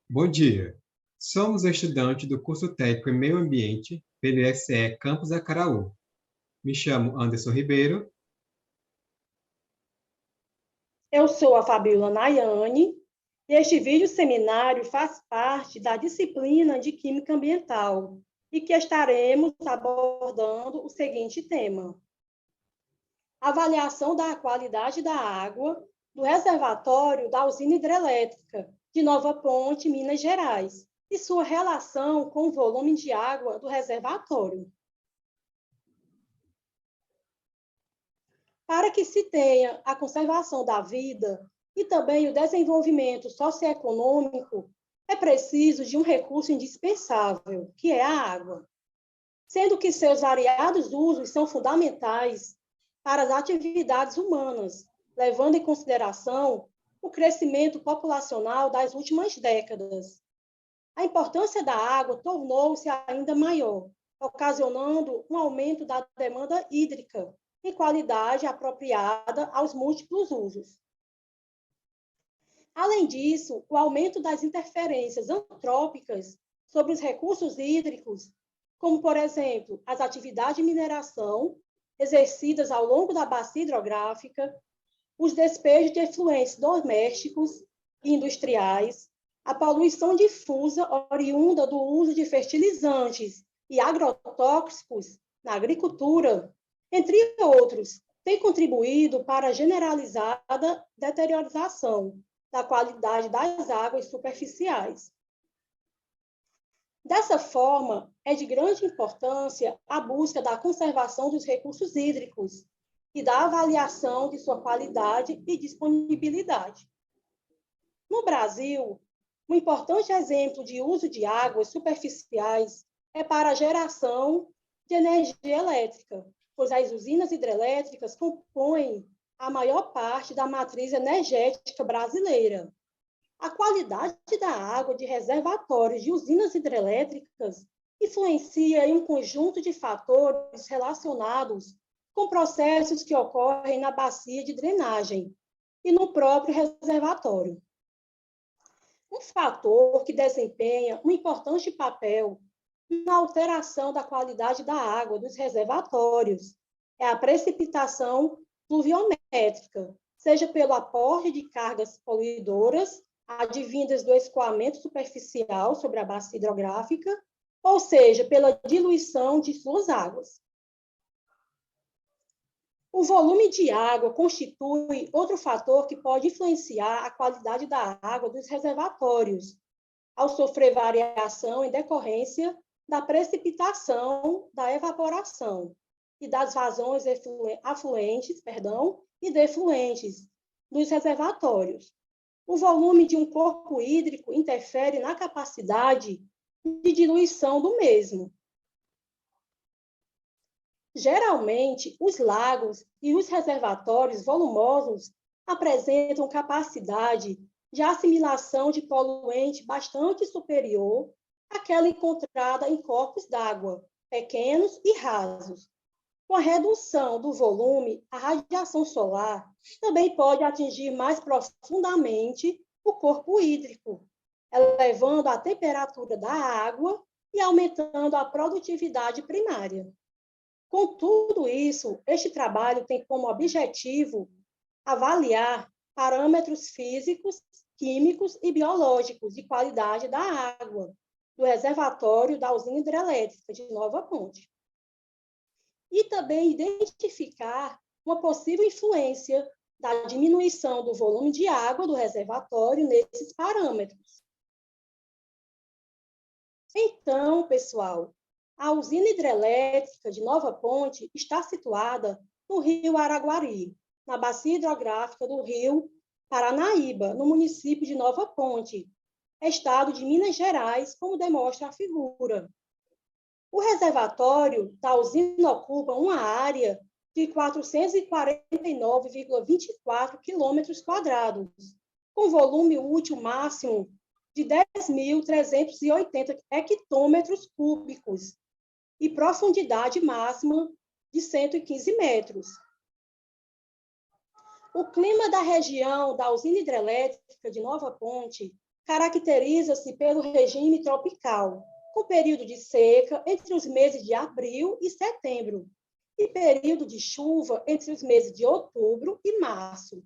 Bom dia. Somos estudantes do curso técnico em Meio Ambiente pelo IFCE Campus Acaraú. Me chamo Anderson Ribeiro. Eu sou a Fabiola Nayane e este vídeo seminário faz parte da disciplina de Química Ambiental e que estaremos abordando o seguinte tema: avaliação da qualidade da água do reservatório da usina hidrelétrica de Nova Ponte, Minas Gerais, e sua relação com o volume de água do reservatório. Para que se tenha a conservação da vida e também o desenvolvimento socioeconômico, é preciso de um recurso indispensável, que é a água, sendo que seus variados usos são fundamentais para as atividades humanas, levando em consideração o crescimento populacional das últimas décadas. A importância da água tornou-se ainda maior, ocasionando um aumento da demanda hídrica em qualidade apropriada aos múltiplos usos. Além disso, o aumento das interferências antrópicas sobre os recursos hídricos, como, por exemplo, as atividades de mineração exercidas ao longo da bacia hidrográfica, os despejos de efluentes domésticos e industriais, a poluição difusa oriunda do uso de fertilizantes e agrotóxicos na agricultura, entre outros, tem contribuído para a generalizada deterioração da qualidade das águas superficiais. Dessa forma, é de grande importância a busca da conservação dos recursos hídricos e da avaliação de sua qualidade e disponibilidade. No Brasil, um importante exemplo de uso de águas superficiais é para a geração de energia elétrica, pois as usinas hidrelétricas compõem a maior parte da matriz energética brasileira. A qualidade da água de reservatórios de usinas hidrelétricas influencia em um conjunto de fatores relacionados com processos que ocorrem na bacia de drenagem e no próprio reservatório. Um fator que desempenha um importante papel na alteração da qualidade da água dos reservatórios é a precipitação pluviométrica, seja pelo aporte de cargas poluidoras advindas do escoamento superficial sobre a bacia hidrográfica, ou seja, pela diluição de suas águas. O volume de água constitui outro fator que pode influenciar a qualidade da água dos reservatórios, ao sofrer variação em decorrência da precipitação, da evaporação e das vazões afluentes e defluentes dos reservatórios. O volume de um corpo hídrico interfere na capacidade de diluição do mesmo. Geralmente, os lagos e os reservatórios volumosos apresentam capacidade de assimilação de poluente bastante superior àquela encontrada em corpos d'água, pequenos e rasos. Com a redução do volume, a radiação solar também pode atingir mais profundamente o corpo hídrico, elevando a temperatura da água e aumentando a produtividade primária. Com tudo isso, este trabalho tem como objetivo avaliar parâmetros físicos, químicos e biológicos de qualidade da água do reservatório da usina hidrelétrica de Nova Ponte. E também identificar uma possível influência da diminuição do volume de água do reservatório nesses parâmetros. Então, pessoal, a usina hidrelétrica de Nova Ponte está situada no rio Araguari, na bacia hidrográfica do rio Paranaíba, no município de Nova Ponte, estado de Minas Gerais, como demonstra a figura. O reservatório da usina ocupa uma área de 449,24 quilômetros quadrados, com volume útil máximo de 10.380 hectômetros cúbicos e profundidade máxima de 115 metros. O clima da região da usina hidrelétrica de Nova Ponte caracteriza-se pelo regime tropical, com período de seca entre os meses de abril e setembro, e período de chuva entre os meses de outubro e março.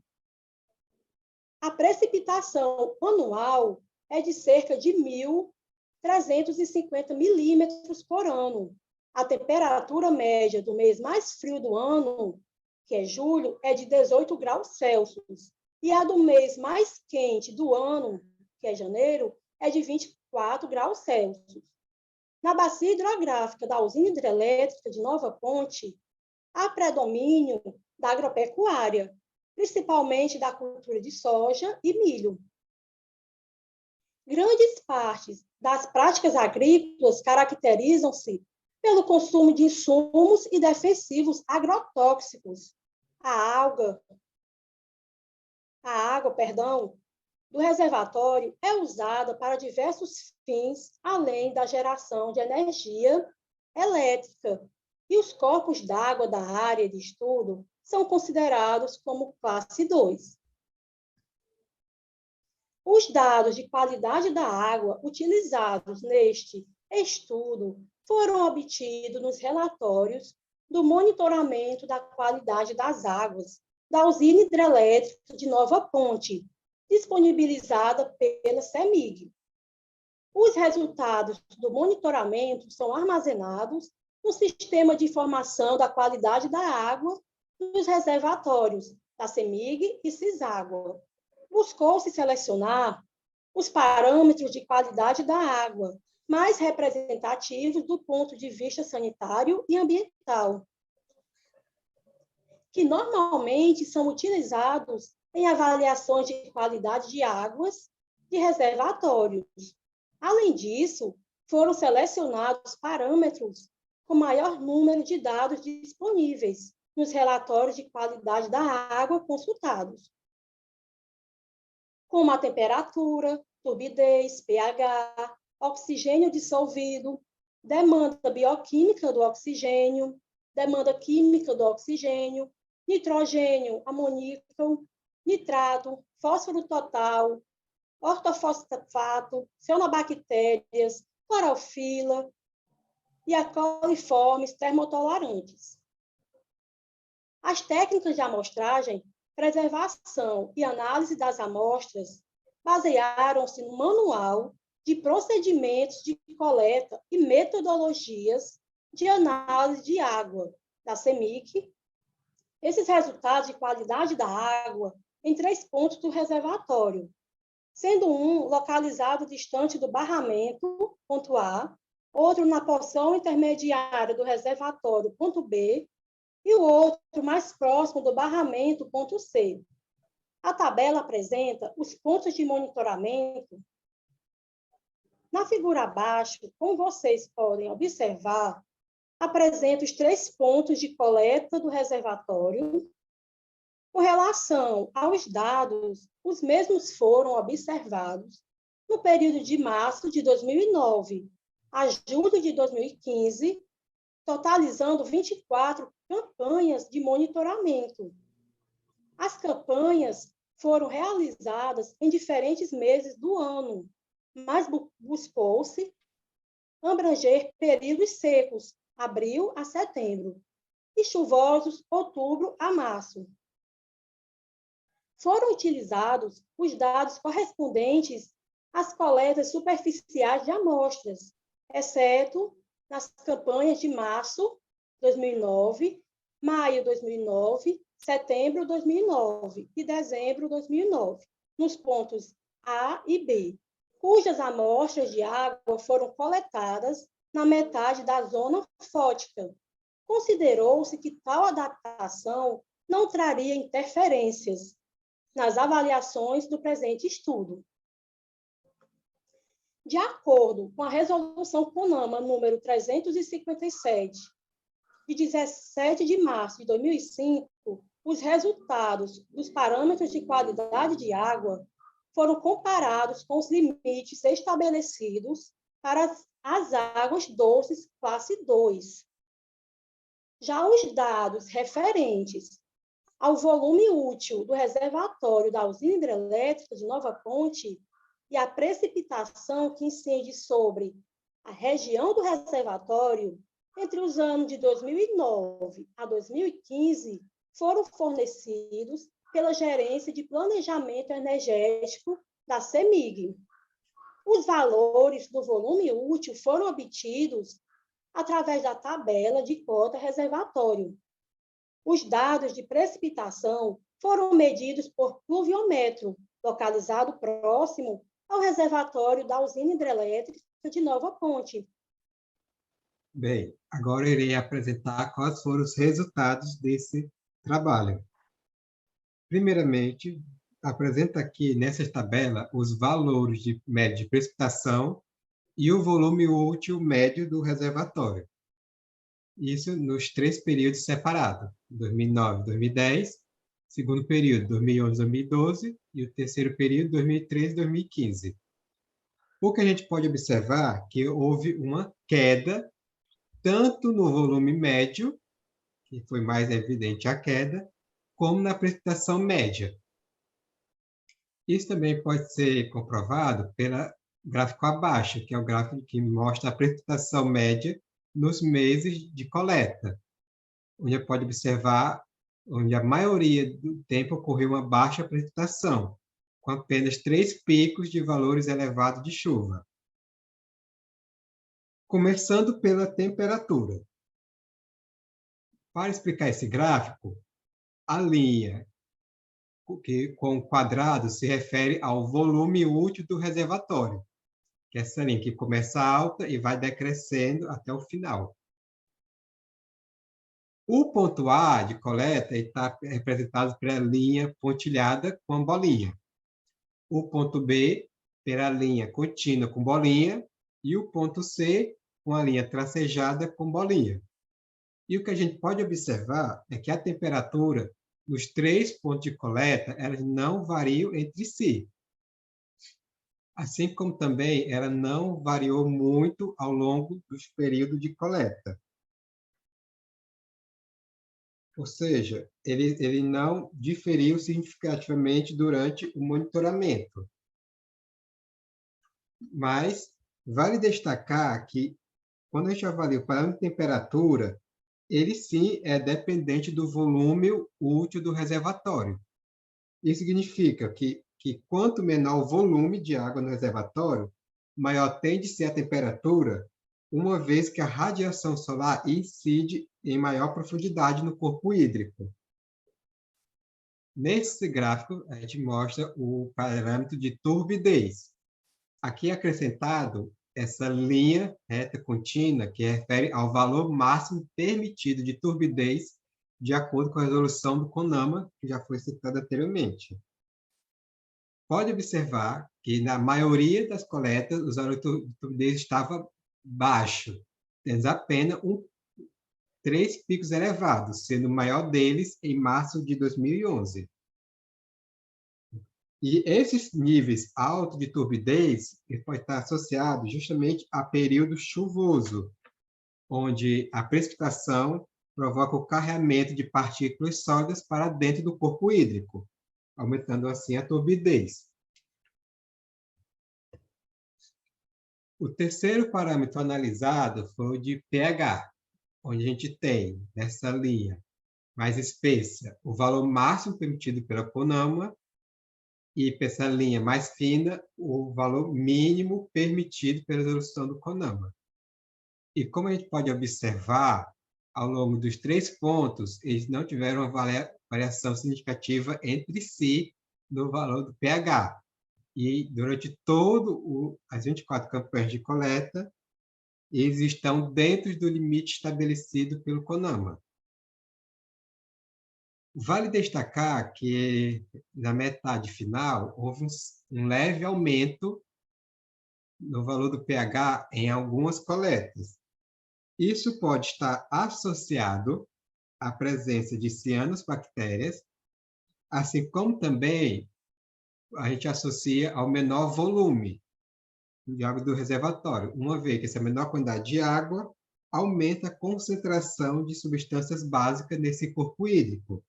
A precipitação anual é de cerca de 1.350 milímetros por ano. A temperatura média do mês mais frio do ano, que é julho, é de 18 graus Celsius. E a do mês mais quente do ano, que é janeiro, é de 24 graus Celsius. Na bacia hidrográfica da usina hidrelétrica de Nova Ponte, há predomínio da agropecuária, principalmente da cultura de soja e milho. Grandes partes das práticas agrícolas caracterizam-se pelo consumo de insumos e defensivos agrotóxicos. A água, do reservatório é usada para diversos fins, além da geração de energia elétrica, e os corpos d'água da área de estudo são considerados como classe 2. Os dados de qualidade da água utilizados neste estudo foram obtidos nos relatórios do monitoramento da qualidade das águas da usina hidrelétrica de Nova Ponte, disponibilizada pela CEMIG. Os resultados do monitoramento são armazenados no Sistema de Informação da Qualidade da Água dos reservatórios da CEMIG e CISÁGUA. Buscou-se selecionar os parâmetros de qualidade da água mais representativos do ponto de vista sanitário e ambiental, que normalmente são utilizados em avaliações de qualidade de águas de reservatórios. Além disso, foram selecionados parâmetros com maior número de dados disponíveis nos relatórios de qualidade da água consultados, como a temperatura, turbidez, pH, oxigênio dissolvido, demanda bioquímica do oxigênio, demanda química do oxigênio, nitrogênio, amoníaco, nitrato, fósforo total, ortofosfato, cianobactérias, clorofila e a coliformes termotolerantes. As técnicas de amostragem, preservação e análise das amostras basearam-se no Manual de Procedimentos de Coleta e Metodologias de Análise de Água, da CEMIG. Esses resultados de qualidade da água em 3 pontos do reservatório, sendo um localizado distante do barramento, ponto A, outro na porção intermediária do reservatório, ponto B, e o outro mais próximo do barramento, ponto C. A tabela apresenta os pontos de monitoramento. Na figura abaixo, como vocês podem observar, apresenta os 3 pontos de coleta do reservatório. Com relação aos dados, os mesmos foram observados no período de março de 2009 a julho de 2015, totalizando 24 campanhas de monitoramento. As campanhas foram realizadas em diferentes meses do ano, mas buscou-se abranger períodos secos, abril a setembro, e chuvosos, outubro a março. Foram utilizados os dados correspondentes às coletas superficiais de amostras, exceto nas campanhas de março 2009, maio 2009, setembro 2009 e dezembro 2009, nos pontos A e B, cujas amostras de água foram coletadas na metade da zona fótica. Considerou-se que tal adaptação não traria interferências nas avaliações do presente estudo. De acordo com a Resolução CONAMA número 357, de 17 de março de 2005, os resultados dos parâmetros de qualidade de água foram comparados com os limites estabelecidos para as águas doces classe 2. Já os dados referentes ao volume útil do reservatório da usina hidrelétrica de Nova Ponte e a precipitação que incide sobre a região do reservatório entre os anos de 2009 a 2015 foram fornecidos pela Gerência de Planejamento Energético da CEMIG. Os valores do volume útil foram obtidos através da tabela de cota reservatório. Os dados de precipitação foram medidos por pluviômetro, localizado próximo ao reservatório da usina hidrelétrica de Nova Ponte. Bem, agora eu irei apresentar quais foram os resultados desse trabalho. Primeiramente, apresenta aqui nessa tabela os valores de média de precipitação e o volume útil médio do reservatório. Isso nos 3 períodos separados, 2009 2010, segundo período 2011 2012 e o terceiro período 2013 2015. O que a gente pode observar é que houve uma queda tanto no volume médio, que foi mais evidente a queda, como na precipitação média. Isso também pode ser comprovado pelo gráfico abaixo, que é o gráfico que mostra a precipitação média nos meses de coleta, onde pode observar onde a maioria do tempo ocorreu uma baixa precipitação, com apenas 3 picos de valores elevados de chuva. Começando pela temperatura. Para explicar esse gráfico, a linha que com o quadrado se refere ao volume útil do reservatório, que é essa linha que começa alta e vai decrescendo até o final. O ponto A de coleta está representado pela linha pontilhada com bolinha. O ponto B pela linha contínua com bolinha e o ponto C com a linha tracejada com bolinha. E o que a gente pode observar é que a temperatura nos 3 pontos de coleta elas não variam entre si. Assim como também ela não variou muito ao longo dos períodos de coleta. Ou seja, ele não diferiu significativamente durante o monitoramento. Mas vale destacar que, quando a gente avalia o parâmetro de temperatura, ele sim é dependente do volume útil do reservatório. Isso significa que quanto menor o volume de água no reservatório, maior tende a ser a temperatura, uma vez que a radiação solar incide em maior profundidade no corpo hídrico. Nesse gráfico, a gente mostra o parâmetro de turbidez. Aqui é acrescentado essa linha reta contínua que refere ao valor máximo permitido de turbidez de acordo com a resolução do CONAMA, que já foi citada anteriormente. Pode observar que, na maioria das coletas, o valor de turbidez estava baixo, tendo apenas 3 picos elevados, sendo o maior deles em março de 2011. E esses níveis altos de turbidez pode estar associado justamente a período chuvoso, onde a precipitação provoca o carreamento de partículas sólidas para dentro do corpo hídrico, aumentando assim a turbidez. O terceiro parâmetro analisado foi o de pH, onde a gente tem, nessa linha mais espessa, o valor máximo permitido pela CONAMA, e para essa linha mais fina, o valor mínimo permitido pela resolução do CONAMA. E como a gente pode observar, ao longo dos 3 pontos, eles não tiveram uma variação significativa entre si no valor do pH. E durante as 24 campanhas de coleta, eles estão dentro do limite estabelecido pelo CONAMA. Vale destacar que, na metade final, houve um leve aumento no valor do pH em algumas coletas. Isso pode estar associado à presença de cianobactérias, assim como também a gente associa ao menor volume de água do reservatório, uma vez que essa menor quantidade de água aumenta a concentração de substâncias básicas nesse corpo hídrico,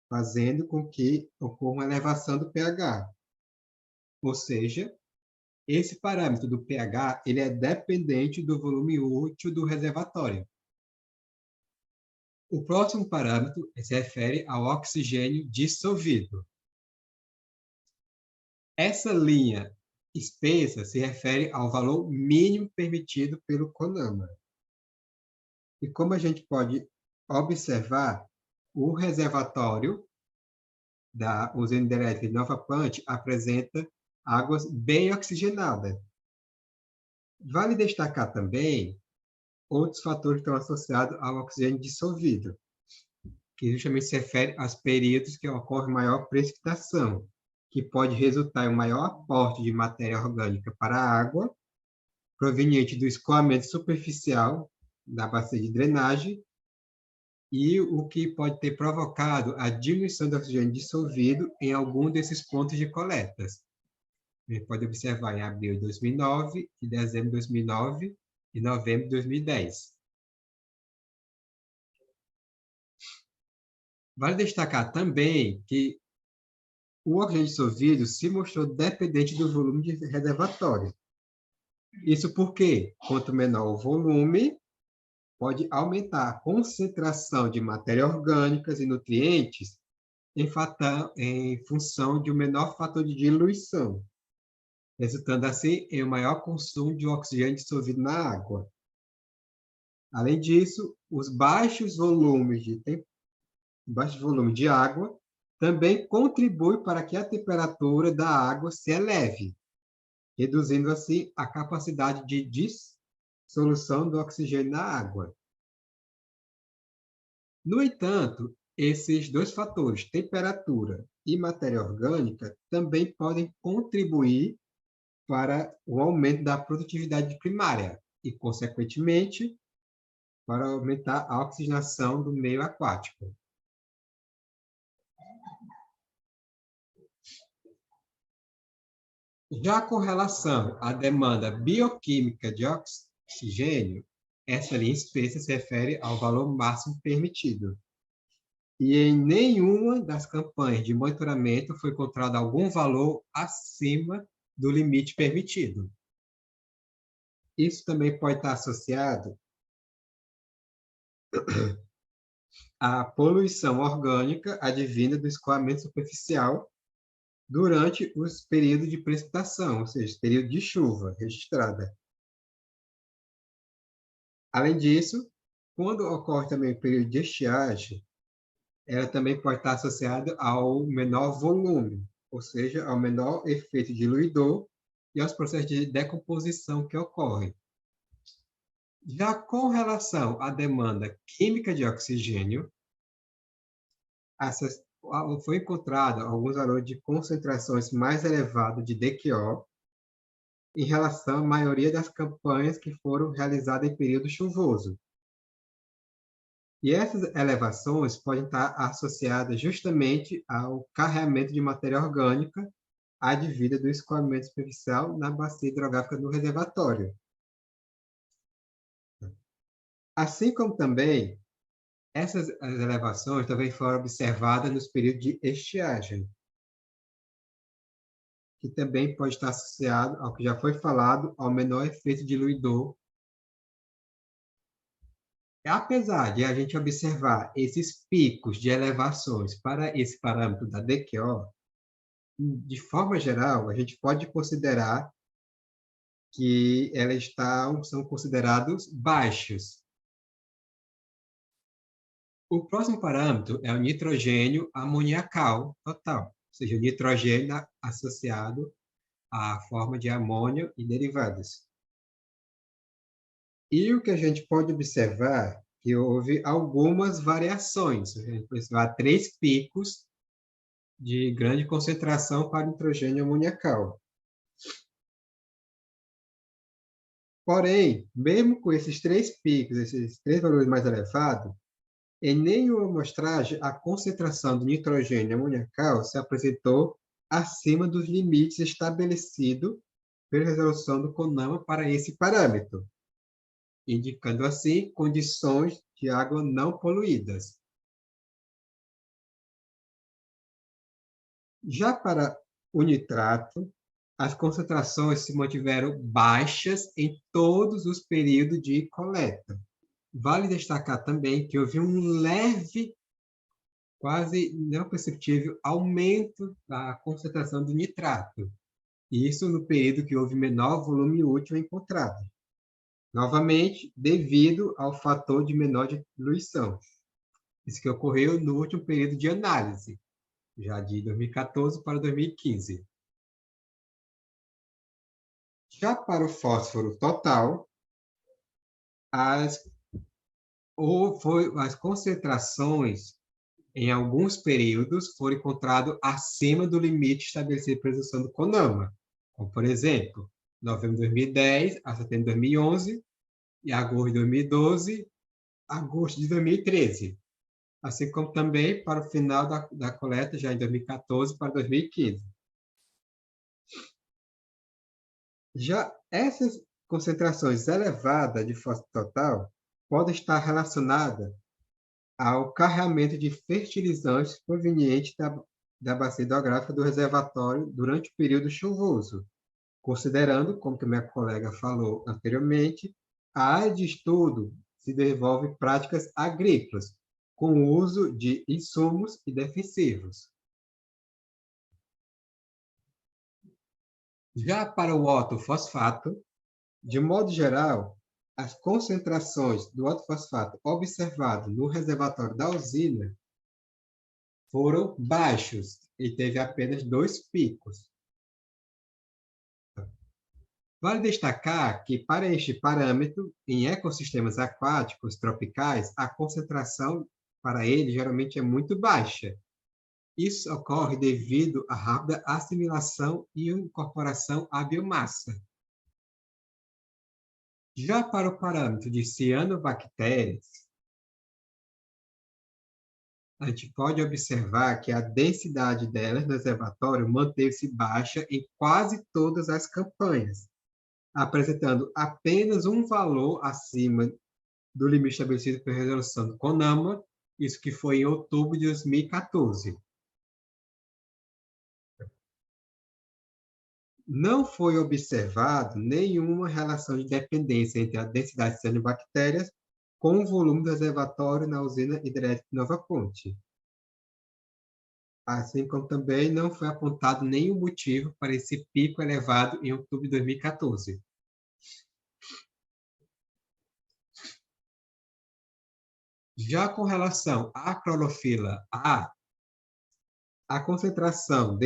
fazendo com que ocorra uma elevação do pH. Ou seja, Esse parâmetro do pH ele é dependente do volume útil do reservatório. O próximo parâmetro se refere ao oxigênio dissolvido. Essa linha espessa se refere ao valor mínimo permitido pelo CONAMA. E como a gente pode observar, o reservatório da usina hidrelétrica de Nova Pante apresenta águas bem oxigenadas. Vale destacar também outros fatores que estão associados ao oxigênio dissolvido, que justamente se refere aos períodos que ocorre maior precipitação, que pode resultar em um maior aporte de matéria orgânica para a água, proveniente do escoamento superficial da bacia de drenagem, e o que pode ter provocado a diminuição do oxigênio dissolvido em algum desses pontos de coletas. A gente pode observar em abril de 2009, em dezembro de 2009 e novembro de 2010. Vale destacar também que o oxigênio dissolvido se mostrou dependente do volume de reservatório. Isso porque, quanto menor o volume, pode aumentar a concentração de matéria orgânicas e nutrientes em função de um menor fator de diluição, resultando assim em um maior consumo de oxigênio dissolvido na água. Além disso, os baixos volumes de água também contribuem para que a temperatura da água se eleve, reduzindo assim a capacidade de dissolução do oxigênio na água. No entanto, esses dois fatores, temperatura e matéria orgânica, também podem contribuir para o aumento da produtividade primária e, consequentemente, para aumentar a oxigenação do meio aquático. Já com relação à demanda bioquímica de oxigênio, essa linha espessa se refere ao valor máximo permitido. E em nenhuma das campanhas de monitoramento foi encontrado algum valor acima do limite permitido. Isso também pode estar associado à poluição orgânica advinda do escoamento superficial durante os períodos de precipitação, ou seja, período de chuva registrada. Além disso, quando ocorre também o período de estiagem, ela também pode estar associada ao menor volume, ou seja, ao menor efeito diluidor e aos processos de decomposição que ocorrem. Já com relação à demanda química de oxigênio, foi encontrado alguns valores de concentrações mais elevadas de DQO em relação à maioria das campanhas que foram realizadas em período chuvoso. E essas elevações podem estar associadas justamente ao carregamento de matéria orgânica advinda do escoamento superficial na bacia hidrográfica do reservatório. Assim como também, essas elevações também foram observadas nos períodos de estiagem, que também pode estar associado ao que já foi falado, ao menor efeito diluidor. Apesar de a gente observar esses picos de elevações para esse parâmetro da DQO, de forma geral, a gente pode considerar que elas são considerados baixos. O próximo parâmetro é o nitrogênio amoniacal total, ou seja, o nitrogênio associado à forma de amônio e derivados. E o que a gente pode observar que houve algumas variações. A gente pode observar 3 picos de grande concentração para nitrogênio amoniacal. Porém, mesmo com esses 3 picos, esses 3 valores mais elevados, em nenhuma amostragem a concentração de nitrogênio amoniacal se apresentou acima dos limites estabelecidos pela resolução do CONAMA para esse parâmetro, indicando assim condições de água não poluídas. Já para o nitrato, as concentrações se mantiveram baixas em todos os períodos de coleta. Vale destacar também que houve um leve, quase não perceptível, aumento da concentração de nitrato. Isso no período que houve menor volume útil encontrado. Novamente, devido ao fator de menor diluição. Isso que ocorreu no último período de análise, já de 2014 para 2015. Já para o fósforo total, as concentrações em alguns períodos foram encontradas acima do limite estabelecido pela resolução do CONAMA, como, por exemplo, novembro de 2010 a setembro de 2011, e agosto de 2012 a agosto de 2013, assim como também para o final da coleta, já em 2014 para 2015. Já essas concentrações elevadas de fósforo total podem estar relacionadas ao carregamento de fertilizantes provenientes da bacia hidrográfica do reservatório durante o período chuvoso, considerando, como que minha colega falou anteriormente, a área de estudo se desenvolve práticas agrícolas, com o uso de insumos e defensivos. Já para o ortofosfato, de modo geral, as concentrações do ortofosfato observado no reservatório da usina foram baixos e teve apenas 2 picos. Vale destacar que, para este parâmetro, em ecossistemas aquáticos tropicais, a concentração para ele geralmente é muito baixa. Isso ocorre devido à rápida assimilação e incorporação à biomassa. Já para o parâmetro de cianobactérias, a gente pode observar que a densidade delas no reservatório manteve-se baixa em quase todas as campanhas, apresentando apenas um valor acima do limite estabelecido pela resolução do CONAMA, isso que foi em outubro de 2014. Não foi observado nenhuma relação de dependência entre a densidade de cianobactérias com o volume do reservatório na usina hidrelétrica Nova Ponte. Assim como também não foi apontado nenhum motivo para esse pico elevado em outubro de 2014. Já com relação à clorofila A, a concentração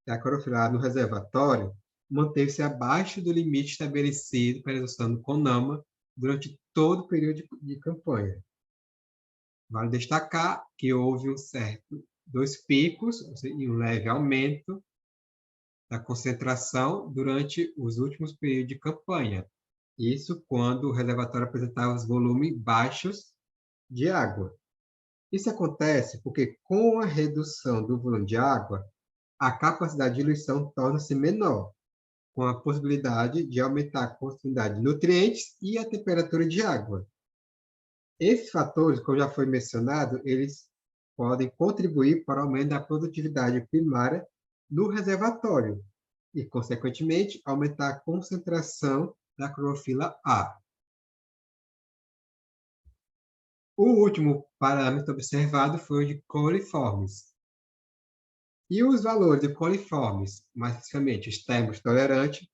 da clorofila A no reservatório manteve-se abaixo do limite estabelecido pela resolução do CONAMA durante todo o período de campanha. Vale destacar que houve dois picos e um leve aumento da concentração durante os últimos períodos de campanha. Isso quando o reservatório apresentava os volumes baixos de água. Isso acontece porque, com a redução do volume de água, a capacidade de diluição torna-se menor, com a possibilidade de aumentar a quantidade de nutrientes e a temperatura de água. Esses fatores, como já foi mencionado, eles podem contribuir para o aumento da produtividade primária no reservatório e, consequentemente, aumentar a concentração da clorofila A. O último parâmetro observado foi o de coliformes. E os valores de coliformes, mais especificamente os termos tolerantes,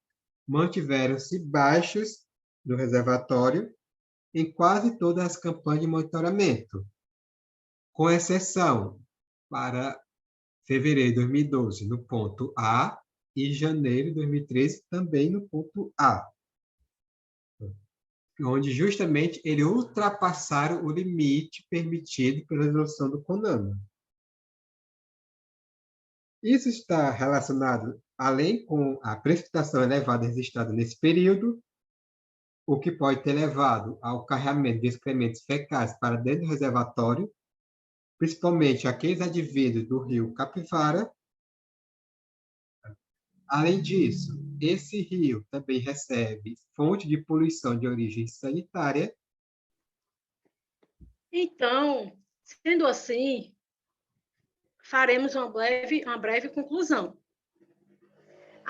mantiveram-se baixos no reservatório em quase todas as campanhas de monitoramento, com exceção para fevereiro de 2012 no ponto A e janeiro de 2013 também no ponto A, onde justamente eles ultrapassaram o limite permitido pela resolução do CONAMA. Isso está relacionado, além com a precipitação elevada registrada nesse período, o que pode ter levado ao carregamento de excrementos fecais para dentro do reservatório, principalmente aqueles advindos do rio Capivara. Além disso, esse rio também recebe fonte de poluição de origem sanitária. Então, sendo assim, faremos uma breve conclusão.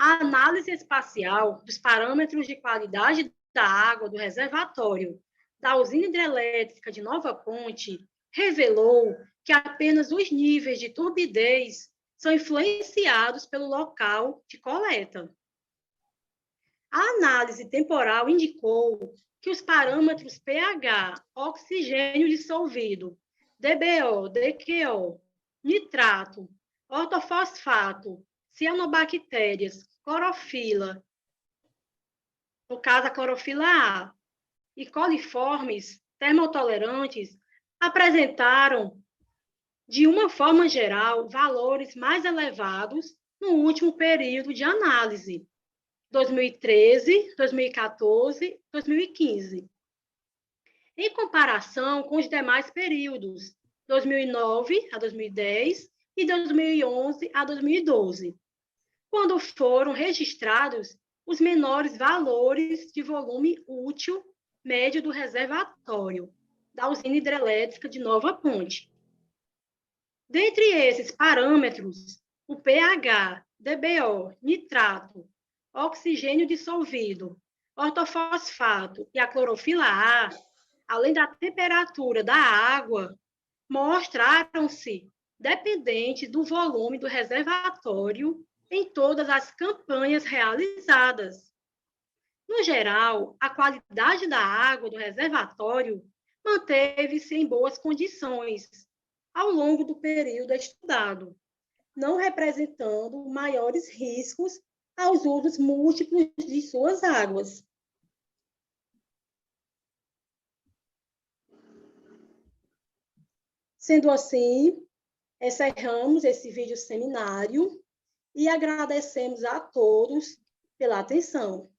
A análise espacial dos parâmetros de qualidade da água do reservatório da usina hidrelétrica de Nova Ponte revelou que apenas os níveis de turbidez são influenciados pelo local de coleta. A análise temporal indicou que os parâmetros pH, oxigênio dissolvido, DBO, DQO, nitrato, ortofosfato, cianobactérias, clorofila, no caso a clorofila A, e coliformes termotolerantes apresentaram, de uma forma geral, valores mais elevados no último período de análise, 2013, 2014, 2015. Em comparação com os demais períodos, 2009 a 2010 e 2011 a 2012, quando foram registrados os menores valores de volume útil médio do reservatório da usina hidrelétrica de Nova Ponte. Dentre esses parâmetros, o pH, DBO, nitrato, oxigênio dissolvido, ortofosfato e a clorofila A, além da temperatura da água, mostraram-se dependentes do volume do reservatório em todas as campanhas realizadas. No geral, a qualidade da água do reservatório manteve-se em boas condições ao longo do período estudado, não representando maiores riscos aos usos múltiplos de suas águas. Sendo assim, encerramos esse vídeo seminário e agradecemos a todos pela atenção.